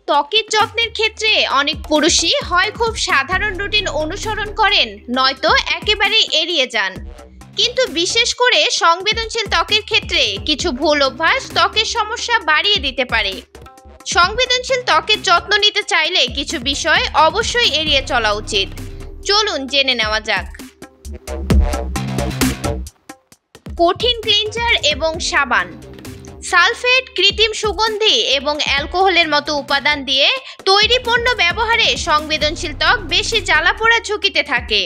ত্বকের যত্নের ক্ষেত্রে অনেক পুরুষই হয় খুব সাধারণ রুটিন অনুসরণ করেন, নয়তো একেবারে এড়িয়ে যান। কিন্তু বিশেষ করে সংবেদনশীল ত্বকের ক্ষেত্রে কিছু ভুল অভ্যাস ত্বকের সমস্যা বাড়িয়ে দিতে পারে। সংবেদনশীল ত্বকের যত্ন নিতে চাইলে কিছু বিষয় অবশ্যই এড়িয়ে চলা উচিত। চলুন জেনে নেওয়া যাক। কঠিন ক্লিনজার এবং সাবান। সালফেট, কৃত্রিম সুগন্ধি এবং অ্যালকোহলের মতো উপাদান দিয়ে তৈরি পণ্য ব্যবহারে সংবেদনশীল ত্বক বেশি জ্বালাপোড়া ঝুঁকিতে থাকে।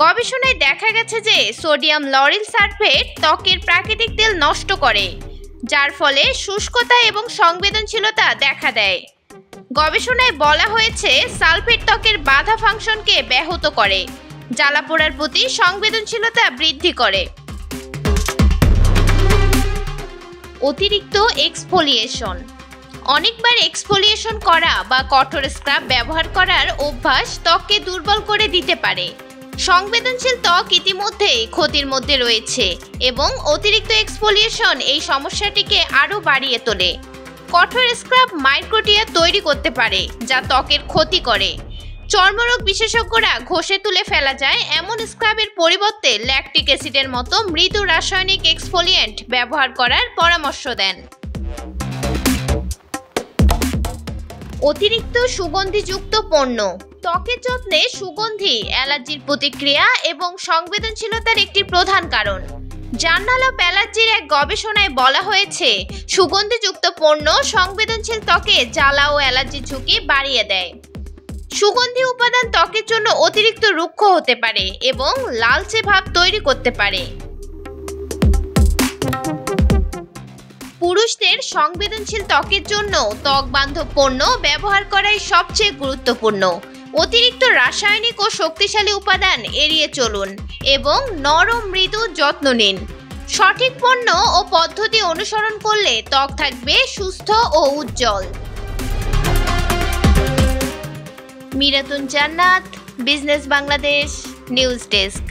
গবেষণায় দেখা গেছে যে সোডিয়াম লরিল সালফেট ত্বকের প্রাকৃতিক তেল নষ্ট করে, যার ফলে শুষ্কতা এবং সংবেদনশীলতা দেখা দেয়। গবেষণায় বলা হয়েছে সালফেট ত্বকের বাধা ফাংশনকে ব্যাহত করে, জ্বালাপোড়ার প্রতি সংবেদনশীলতা বৃদ্ধি করে। অতিরিক্ত এক্সফোলিয়েশন। অনেকবার এক্সফোলিয়েশন করা বা কঠোর স্ক্রাব ব্যবহার করার অভ্যাস ত্বককে দুর্বল করে দিতে পারে। সংবেদনশীল ত্বক ইতিমধ্যেই ক্ষতির মধ্যে রয়েছে এবং অতিরিক্ত এক্সফোলিয়েশন এই সমস্যাটিকে আরও বাড়িয়ে তোলে। কঠোর স্ক্রাব মাইক্রোটিয়া তৈরি করতে পারে, যা ত্বকের ক্ষতি করে। চর্মরোগ বিশেষজ্ঞরা ঘষে তুলে ফেলা যায় এমন স্ক্রাবের পরিবর্তে ল্যাকটিক অ্যাসিডের মতো মৃদু রাসায়নিক এক্সফোলিয়েন্ট ব্যবহার করার পরামর্শ দেন। অতিরিক্ত সুগন্ধিযুক্ত পণ্য। ত্বকের যত্নে সুগন্ধি অ্যালার্জির প্রতিক্রিয়া এবং সংবেদনশীলতার একটি প্রধান কারণ। জার্নাল অফ অ্যালার্জির এক গবেষণায় বলা হয়েছে সুগন্ধিযুক্ত পণ্য সংবেদনশীল ত্বকে জ্বালা ও অ্যালার্জির ঝুঁকি বাড়িয়ে দেয়। সুগন্ধি উপাদান ত্বকের জন্য অতিরিক্ত রুক্ষ হতে পারে এবং লালচে ভাব তৈরি করতে পারে। পুরুষদের সংবেদনশীল ত্বকের জন্য ত্বক বান্ধব পণ্য ব্যবহার করাই সবচেয়ে গুরুত্বপূর্ণ। অতিরিক্ত রাসায়নিক ও শক্তিশালী উপাদান এড়িয়ে চলুন এবং নরম মৃদু যত্ন নিন। সঠিক পণ্য ও পদ্ধতি অনুসরণ করলে ত্বক থাকবে সুস্থ ও উজ্জ্বল। মিরাতুন জান্নাত, বিজনেস বাংলাদেশ নিউজ ডেস্ক।